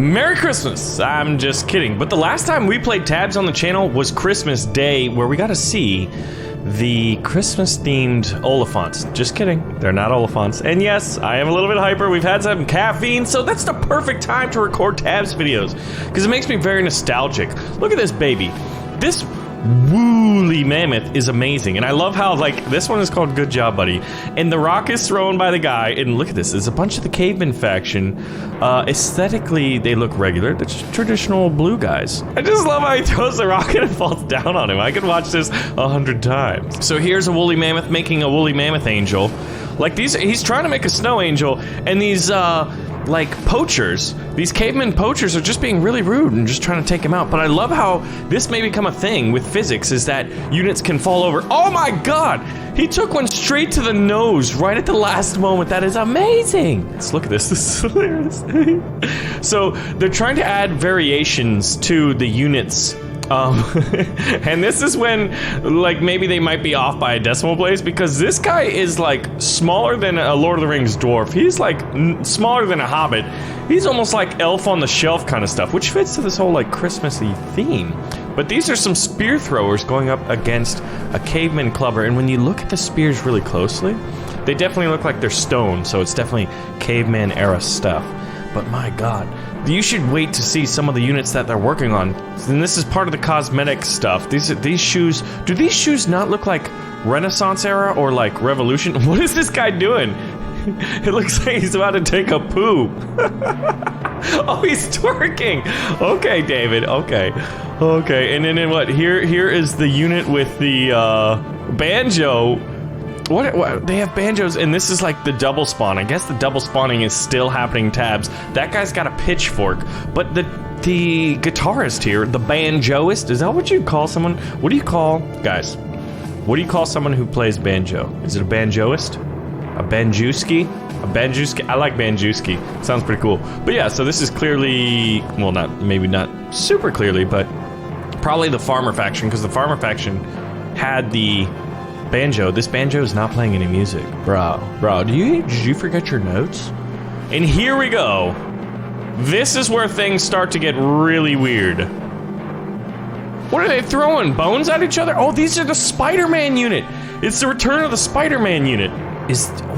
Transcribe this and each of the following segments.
Merry Christmas! I'm just kidding, but the last time we played tabs on the channel was Christmas Day, where we got to see the Christmas-themed Oliphants. Just kidding, they're not Oliphants. And yes, I am a little bit hyper, we've had some caffeine, so that's the perfect time to record tabs videos, because it makes me very nostalgic. Look at this baby. This woolly mammoth is amazing, and I love how, like, this one is called Good Job Buddy, and the rock is thrown by the guy, and look at this, there's a bunch of the caveman faction. Aesthetically, they look regular, they're just traditional blue guys. I just love how he throws the rock and it falls down on him. I could watch this 100 times. So here's a woolly mammoth making a woolly mammoth angel. Like these, he's trying to make a snow angel, and these, like poachers, these caveman poachers are just being really rude and just trying to take him out. But I love how this may become a thing with physics, is that units can fall over. Oh my god! He took one straight to the nose right at the last moment. That is amazing! Let's look at this, this is hilarious. So they're trying to add variations to the units. And this is when, like, maybe they might be off by a decimal place, because this guy is, like, smaller than a Lord of the Rings dwarf. He's, like, smaller than a hobbit. He's almost like Elf on the Shelf kind of stuff, which fits to this whole, like, Christmassy theme. But these are some spear throwers going up against a caveman clubber, and when you look at the spears really closely, they definitely look like they're stone, so it's definitely caveman era stuff. But my god, you should wait to see some of the units that they're working on. And this is part of the cosmetic stuff. These shoes, do these shoes not look like Renaissance era or like Revolution? What is this guy doing? It looks like he's about to take a poo. Oh, he's twerking. Okay, David, okay. Okay, and then what? Here is the unit with the banjo. What? They have banjos, and this is like the double spawn. I guess the double spawning is still happening tabs. That guy's got a pitchfork, but the guitarist here, the banjoist, is that what you call someone? What do you call, guys, what do you call someone who plays banjo? Is it a banjoist? A banjuski? A banjuski? I like banjuski. Sounds pretty cool. But yeah, so this is clearly, well, maybe not super clearly, but probably the farmer faction, because the farmer faction had the banjo. This banjo is not playing any music. Bro, did you forget your notes? And here we go. This is where things start to get really weird. What are they throwing? Bones at each other? Oh, these are the Spider-Man unit. It's the return of the Spider-Man unit.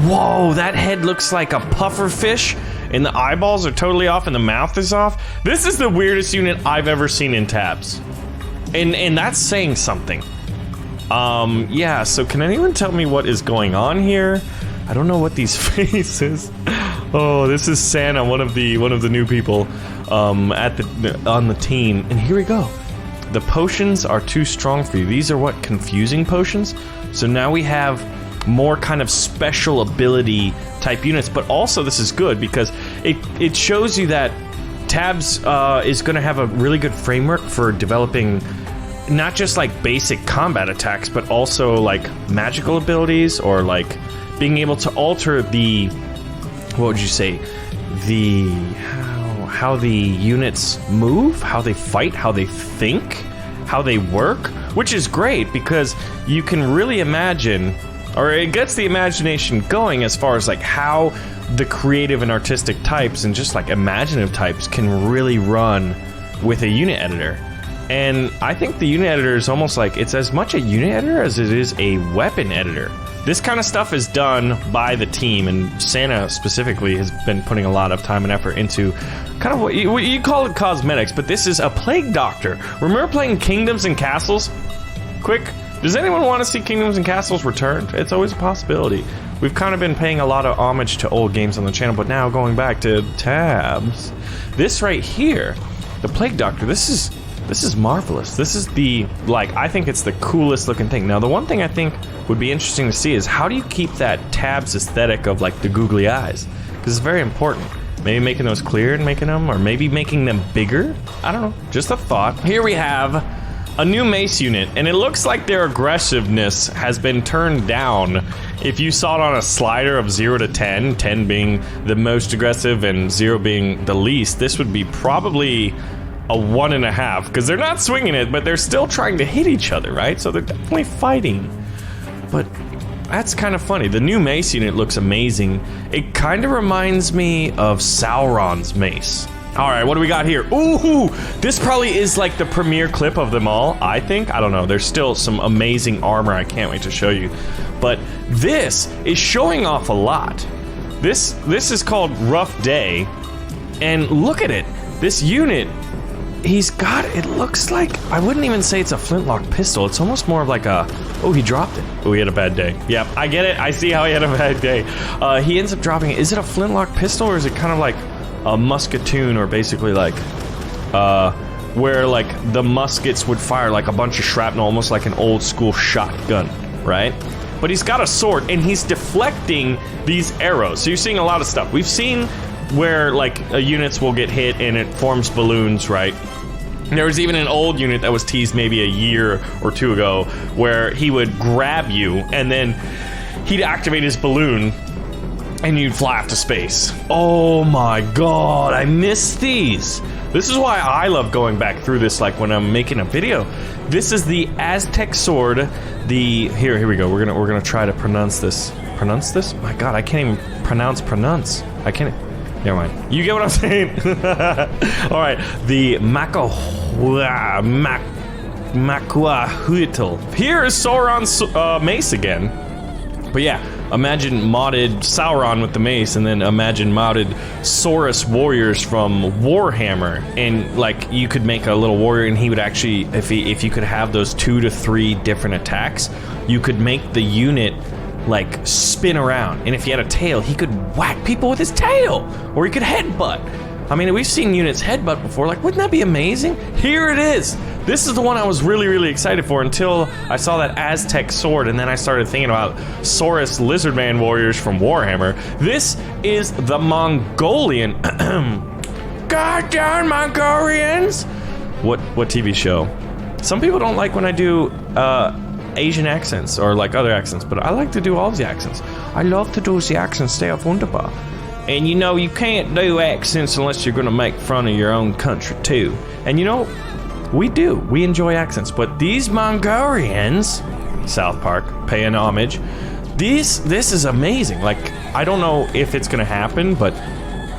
Whoa, that head looks like a puffer fish, and the eyeballs are totally off, and the mouth is off. This is the weirdest unit I've ever seen in tabs. And that's saying something. Yeah, so can anyone tell me what is going on here? I don't know what these faces. Oh, this is Santa, one of the new people on the team. And here we go. The potions are too strong for you. These are what, confusing potions? So now we have more kind of special ability type units, but also this is good because it shows you that tabs is going to have a really good framework for developing not just like basic combat attacks, but also like magical abilities, or like being able to alter the, what would you say, the how the units move, how they fight, how they think, how they work, which is great because you can really imagine, or it gets the imagination going as far as like how the creative and artistic types and just like imaginative types can really run with a unit editor. And I think the unit editor is almost like, it's as much a unit editor as it is a weapon editor. This kind of stuff is done by the team, and Santa specifically has been putting a lot of time and effort into kind of what you call it cosmetics, but this is a plague doctor. Remember playing Kingdoms and Castles? Quick, does anyone want to see Kingdoms and Castles returned? It's always a possibility. We've kind of been paying a lot of homage to old games on the channel, but now going back to tabs. This right here, the plague doctor, this is marvelous. This is the, like, I think it's the coolest looking thing. Now, the one thing I think would be interesting to see is how do you keep that tabs aesthetic of like the googly eyes? Because it's very important. Maybe making those clear and making them, or maybe making them bigger? I don't know, just a thought. Here we have a new mace unit, and it looks like their aggressiveness has been turned down. If you saw it on a slider of 0 to 10, 10 being the most aggressive and 0 being the least, this would be probably a 1.5, because they're not swinging it, but they're still trying to hit each other, right? So they're definitely fighting. But that's kind of funny. The new mace unit looks amazing. It kind of reminds me of Sauron's mace. All right, what do we got here? Ooh, this probably is like the premiere clip of them all, I think. I don't know. There's still some amazing armor I can't wait to show you. But this is showing off a lot. This is called Rough Day. And look at it. This unit, he's got, it looks like, I wouldn't even say it's a flintlock pistol. It's almost more of like a, oh, he dropped it. Oh, he had a bad day. Yep, I get it. I see how he had a bad day. He ends up dropping it. Is it a flintlock pistol or is it kind of like a musketoon, or basically like where like the muskets would fire like a bunch of shrapnel, almost like an old school shotgun, right? But he's got a sword and he's deflecting these arrows. So you're seeing a lot of stuff. We've seen where like units will get hit and it forms balloons, right? There was even an old unit that was teased maybe a year or two ago where he would grab you and then he'd activate his balloon and you'd fly off to space. Oh my god, I miss these. This is why I love going back through this, like when I'm making a video. This is the Aztec sword. Here we go. We're gonna try to pronounce this. Pronounce this? My god, I can't even pronounce. I can't. Never mind. You get what I'm saying? All right, the Makuahuitl. Here is Sauron's mace again. But yeah, imagine modded Sauron with the mace, and then imagine modded Saurus warriors from Warhammer, and like you could make a little warrior, and he would actually, if you could have those 2 to 3 different attacks, you could make the unit like spin around, and if he had a tail, he could whack people with his tail, or he could headbutt. I mean, we've seen units headbutt before. Like, wouldn't that be amazing? Here it is. This is the one I was really, really excited for until I saw that Aztec sword, and then I started thinking about Saurus Lizardman warriors from Warhammer. This is the Mongolian. Goddamn Mongolians! What TV show? Some people don't like when I do Asian accents or like other accents, but I like to do all the accents. I love to do the accents. They are wunderbar. And you know, you can't do accents unless you're gonna make fun of your own country too. And you know, we enjoy accents, but these Mongolians, South Park, paying homage, this is amazing. Like, I don't know if it's gonna happen, but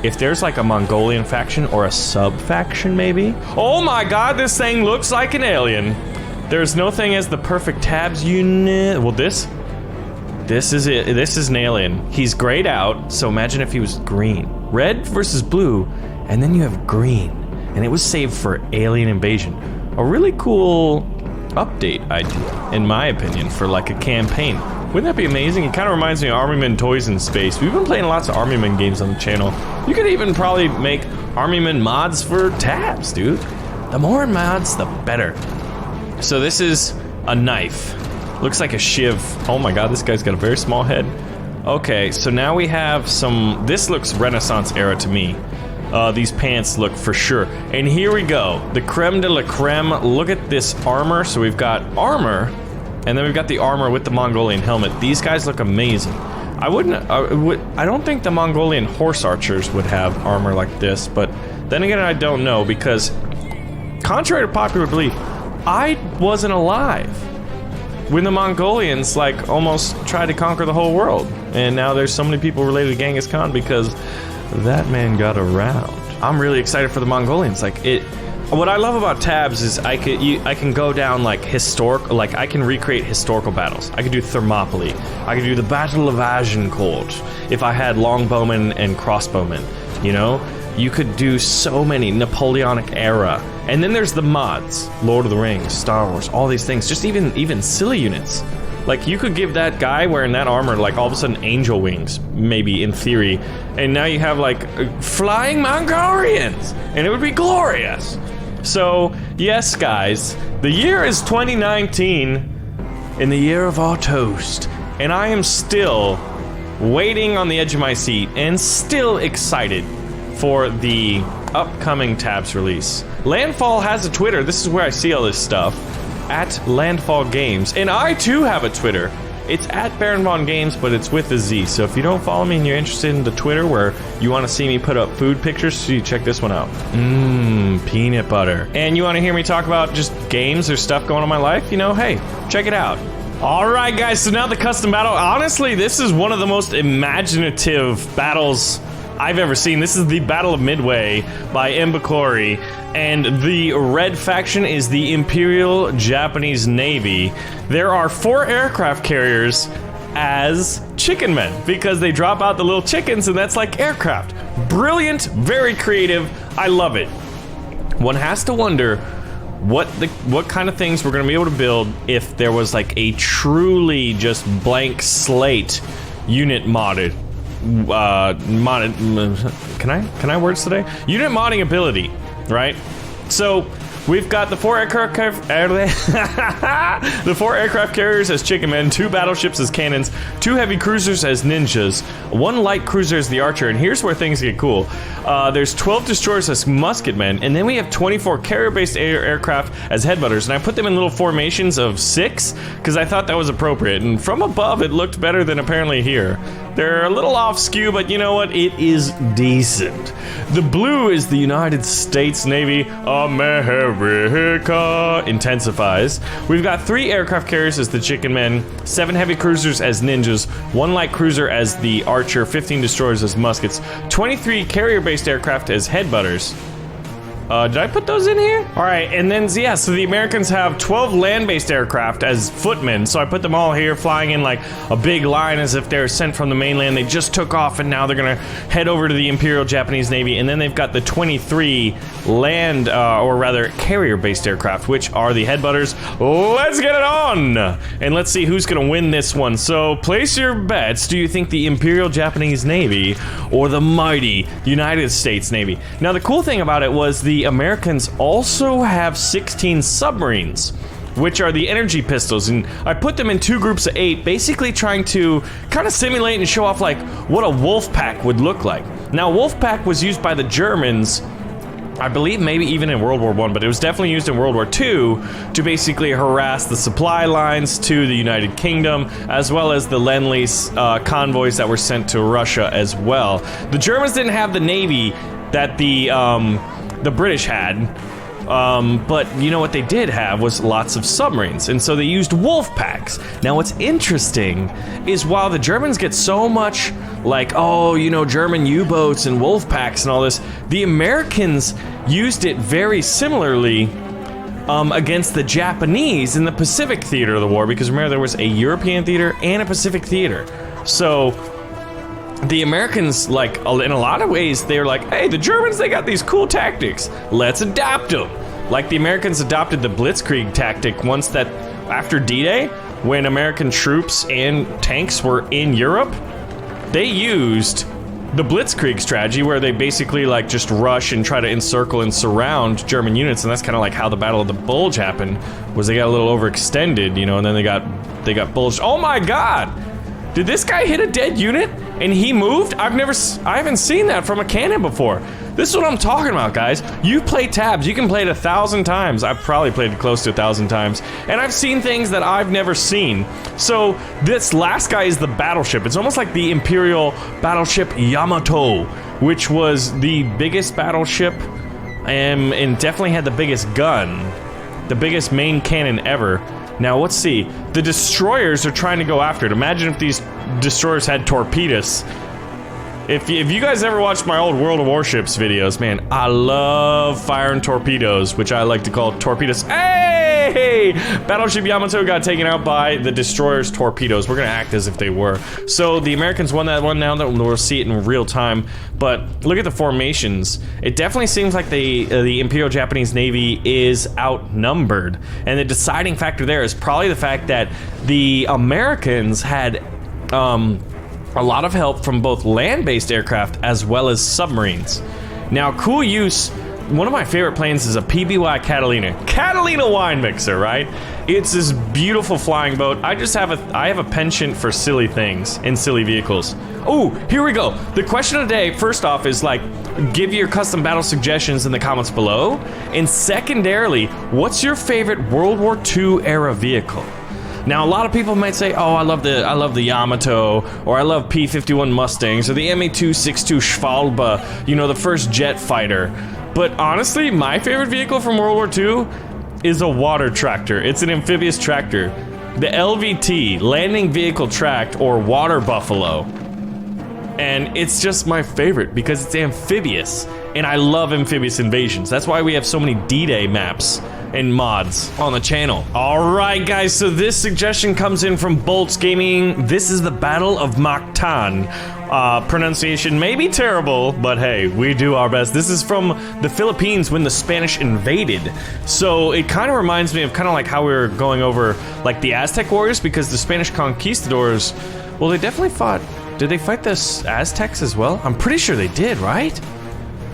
if there's like a Mongolian faction or a sub-faction maybe. Oh my god, this thing looks like an alien. There's no thing as the perfect tabs unit. Well, this is it. This is an alien. He's grayed out, so imagine if he was green. Red versus blue, and then you have green. And it was saved for alien invasion. A really cool update idea, in my opinion, for like a campaign. Wouldn't that be amazing? It kind of reminds me of Army Men Toys in Space. We've been playing lots of Army Men games on the channel. You could even probably make Army Men mods for tabs, dude. The more mods, the better. So this is a knife. Looks like a shiv. Oh my god, this guy's got a very small head. Okay, so now we have some... This looks Renaissance era to me. These pants look for sure. And here we go. The creme de la creme. Look at this armor. So we've got armor, and then we've got the armor with the Mongolian helmet. These guys look amazing. I don't think the Mongolian horse archers would have armor like this, but then again, I don't know, because contrary to popular belief, I wasn't alive when the Mongolians like almost tried to conquer the whole world, and now there's so many people related to Genghis Khan because that man got around. I'm really excited for the Mongolians. Like what I love about tabs is I can go down like like I can recreate historical battles. I could do Thermopylae. I could do the Battle of Agincourt if I had longbowmen and crossbowmen. You know, you could do so many Napoleonic era. And then there's the mods, Lord of the Rings, Star Wars, all these things. Just even silly units. Like, you could give that guy wearing that armor, like, all of a sudden angel wings, maybe, in theory. And now you have, like, flying Mongolians! And it would be glorious! So, yes, guys, the year is 2019, in the year of our toast. And I am still waiting on the edge of my seat, and still excited for the upcoming tabs release. Landfall has a Twitter. This is where I see all this stuff. At BaronVonGames. And I too have a Twitter. It's at BaronVonGames, but it's with a Z. So if you don't follow me and you're interested in the Twitter where you want to see me put up food pictures, so you check this one out. Peanut butter. And you want to hear me talk about just games or stuff going on in my life? You know, hey, check it out. Alright guys, so now the custom battle. Honestly, this is one of the most imaginative battles I've ever seen. This is the Battle of Midway by Mbakori, and the red faction is the Imperial Japanese Navy. There are 4 aircraft carriers as chicken men because they drop out the little chickens, and that's like aircraft. Brilliant, very creative. I love it. One has to wonder what kind of things we're going to be able to build if there was like a truly just blank slate unit modded. Can I words today? Unit modding ability, right? So we've got the 4 aircraft the 4 aircraft carriers as chicken men, 2 battleships as cannons, 2 heavy cruisers as ninjas, 1 light cruiser as the archer, and here's where things get cool. There's 12 destroyers as musket men, and then we have 24 carrier-based aircraft as headbutters, and I put them in little formations of 6 because I thought that was appropriate, and from above it looked better than apparently here. They're a little off skew, but you know what? It is decent. The blue is the United States Navy. America intensifies. We've got 3 aircraft carriers as the chicken men, 7 heavy cruisers as ninjas, 1 light cruiser as the archer, 15 destroyers as muskets, 23 carrier-based aircraft as headbutters. Did I put those in here? All right, and then, yeah, so the Americans have 12 land-based aircraft as footmen, so I put them all here flying in like a big line as if they're sent from the mainland. They just took off, and now they're gonna head over to the Imperial Japanese Navy, and then they've got the 23 land, or rather carrier-based aircraft, which are the headbutters. Let's get it on! And let's see who's gonna win this one. So, place your bets. Do you think the Imperial Japanese Navy or the mighty United States Navy? Now, the cool thing about it was the Americans also have 16 submarines, which are the energy pistols, and I put them in 2 groups of 8, basically trying to kind of simulate and show off like what a wolf pack would look like. Now, wolf pack was used by the Germans, I believe maybe even in World War I, but it was definitely used in World War II to basically harass the supply lines to the United Kingdom, as well as the Lend-Lease convoys that were sent to Russia as well. The Germans didn't have the navy that the British had, but you know what they did have was lots of submarines, and so they used wolf packs. Now what's interesting is while the Germans get so much like, oh, you know, German U-boats and wolf packs and all this, the Americans used it very similarly against the Japanese in the Pacific theater of the war, because remember there was a European theater and a Pacific theater. So the Americans, like, in a lot of ways, they're like, hey, the Germans, they got these cool tactics. Let's adapt them. Like, the Americans adopted the Blitzkrieg tactic once that, after D-Day, when American troops and tanks were in Europe, they used the Blitzkrieg strategy where they basically, like, just rush and try to encircle and surround German units, and that's kind of like how the Battle of the Bulge happened, was they got a little overextended, you know, and then they got bulged. Oh my god! Did this guy hit a dead unit and he moved? I haven't seen that from a cannon before. This is what I'm talking about, guys. You play tabs, you can play it 1,000 times. I've probably played it close to 1,000 times, and I've seen things that I've never seen. So this last guy is the battleship. It's almost like the Imperial battleship Yamato, which was the biggest battleship and definitely had the biggest gun, the biggest main cannon ever. Now, let's see. The destroyers are trying to go after it. Imagine if these destroyers had torpedoes. If you guys ever watched my old World of Warships videos, man, I love firing torpedoes, which I like to call torpedoes. Hey! Battleship Yamato got taken out by the destroyer's torpedoes. We're gonna act as if they were. So the Americans won that one. Now that we'll see it in real time. But look at the formations. It definitely seems like the Imperial Japanese Navy is outnumbered. And the deciding factor there is probably the fact that the Americans had a lot of help from both land-based aircraft as well as submarines. Now, cool use, one of my favorite planes is a PBY Catalina. Catalina wine mixer, right? It's this beautiful flying boat. I have a penchant for silly things and silly vehicles. Oh, here we go. The question of the day, first off, is like, give your custom battle suggestions in the comments below. And secondarily, what's your favorite World War II era vehicle? Now, a lot of people might say, oh, I love the Yamato, or I love P-51 Mustangs, or the ME-262 Schwalbe, you know, the first jet fighter. But honestly, my favorite vehicle from World War II is a water tractor. It's an amphibious tractor. The LVT, Landing Vehicle Tracked, or Water Buffalo. And it's just my favorite because it's amphibious. And I love amphibious invasions. That's why we have so many D-Day maps and mods on the channel. All right, guys, so this suggestion comes in from Bolts Gaming. This is the Battle of Mactan. Pronunciation may be terrible, but hey, we do our best. This is from the Philippines when the Spanish invaded. So it kind of reminds me of kind of like how we were going over like the Aztec warriors, because the Spanish conquistadors, well, they definitely fought. Did they fight the Aztecs as well? I'm pretty sure they did, right?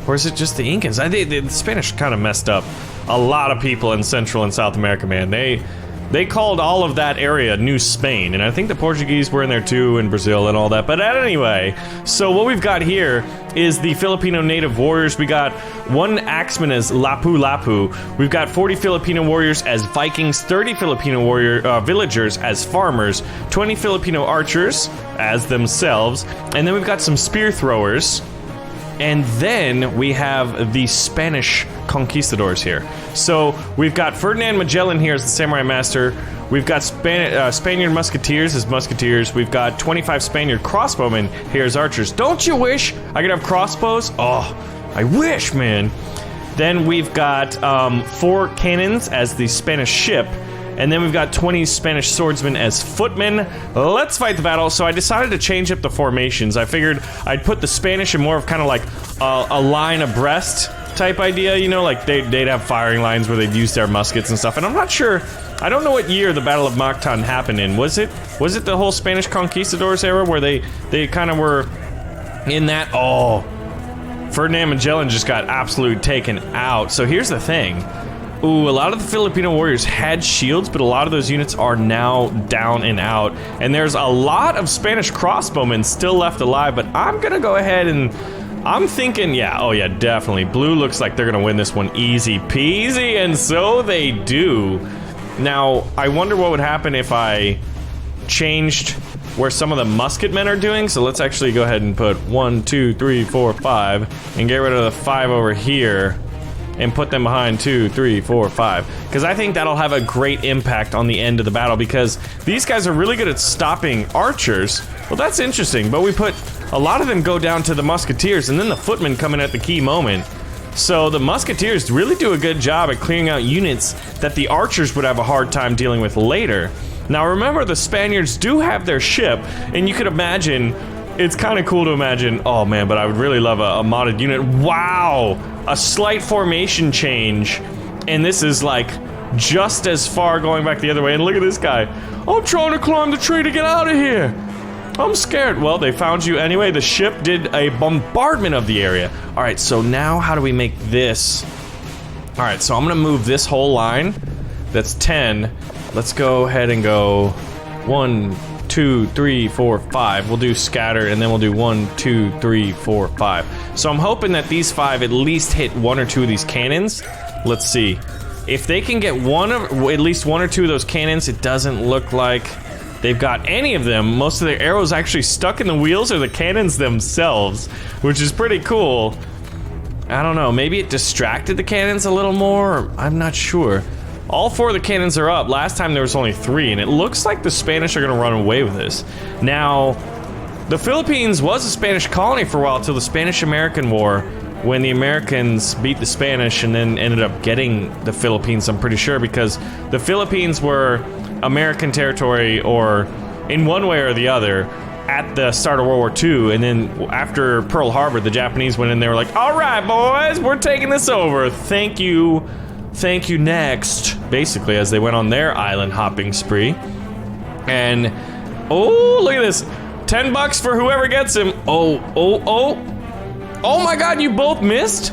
Or is it just the Incans? The Spanish kind of messed up a lot of people in Central and South America, man. They called all of that area New Spain, and I think the Portuguese were in there too, and Brazil and all that. But anyway, so what we've got here is the Filipino native warriors. We got one axeman as Lapu-Lapu. We've got 40 Filipino warriors as Vikings, 30 Filipino villagers as farmers, 20 Filipino archers as themselves, and then we've got some spear throwers. And then we have the Spanish conquistadors here. So we've got Ferdinand Magellan here as the samurai master. We've got Spaniard musketeers as musketeers. We've got 25 Spaniard crossbowmen here as archers. Don't you wish I could have crossbows? Oh, I wish, man. Then we've got 4 cannons as the Spanish ship. And then we've got 20 Spanish swordsmen as footmen. Let's fight the battle. So I decided to change up the formations. I figured I'd put the Spanish in more of kind of like a line abreast type idea, you know, like they'd have firing lines where they'd use their muskets and stuff. And I'm not sure, I don't know what year the Battle of Mactan happened in. Was it the whole Spanish conquistadors era where they kind of were in that? Oh, Ferdinand Magellan just got absolutely taken out. So here's the thing. Ooh, a lot of the Filipino warriors had shields, but a lot of those units are now down and out. And there's a lot of Spanish crossbowmen still left alive, but I'm gonna go ahead and I'm thinking, yeah, oh yeah, definitely. Blue looks like they're gonna win this one easy peasy, and so they do. Now, I wonder what would happen if I changed where some of the musketmen are doing. So let's actually go ahead and put 1, 2, 3, 4, 5, and get rid of the 5 over here. And put them behind 2, 3, 4, 5. Because I think that'll have a great impact on the end of the battle, because these guys are really good at stopping archers. Well, that's interesting, but we put a lot of them go down to the musketeers, and then the footmen come in at the key moment. So the musketeers really do a good job at clearing out units that the archers would have a hard time dealing with later. Now remember, the Spaniards do have their ship, and you could imagine, it's kind of cool to imagine, oh man, but I would really love a modded unit. Wow! A slight formation change, and this is like just as far going back the other way. And look at this guy. I'm trying to climb the tree to get out of here. I'm scared. Well, they found you anyway. The ship did a bombardment of the area. All right, so now how do we make this? All right, so I'm gonna move this whole line. That's 10. Let's go ahead and go 1, 2, 3, 4, 5. We'll do scatter, and then we'll do 1, 2, 3, 4, 5. So I'm hoping that these 5 at least hit 1 or 2 of these cannons. Let's see. If they can get at least 1 or 2 of those cannons, it doesn't look like they've got any of them. Most of their arrows actually stuck in the wheels or the cannons themselves, which is pretty cool. I don't know, maybe it distracted the cannons a little more? I'm not sure. All 4 of the cannons are up. Last time there was only 3, and it looks like the Spanish are gonna run away with this. Now, the Philippines was a Spanish colony for a while till the Spanish-American War, when the Americans beat the Spanish and then ended up getting the Philippines, I'm pretty sure, because the Philippines were American territory, or in one way or the other, at the start of World War II, and then after Pearl Harbor, the Japanese went in, they were like, all right, boys, we're taking this over. Thank you, next, basically, as they went on their island hopping spree. And, oh, look at this. $10 for whoever gets him. Oh my god, you both missed?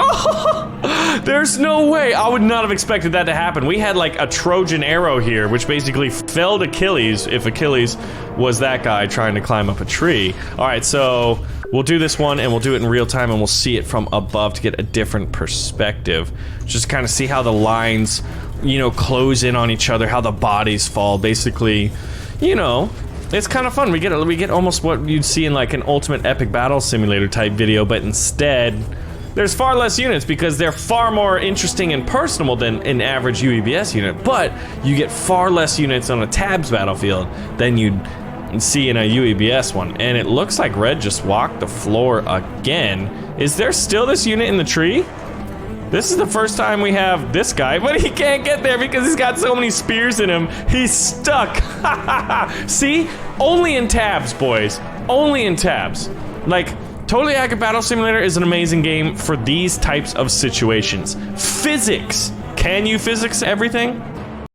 Oh, there's no way. I would not have expected that to happen. We had like a Trojan arrow here, which basically felled Achilles, if Achilles was that guy trying to climb up a tree. All right, so we'll do this one, and we'll do it in real time, and we'll see it from above to get a different perspective. Just kind of see how the lines, you know, close in on each other, how the bodies fall. Basically, you know, it's kind of fun. We get almost what you'd see in like an ultimate epic battle simulator type video, but instead there's far less units because they're far more interesting and personable than an average UEBS unit, but you get far less units on a tabs battlefield than you'd see in a UEBS one. And it looks like Red just walked the floor again. Is there still this unit in the tree? This is the first time we have this guy, but he can't get there because he's got so many spears in him. He's stuck. See? Only in tabs, boys. Only in tabs. Like, Totally Accurate Battle Simulator is an amazing game for these types of situations. Physics. Can you physics everything?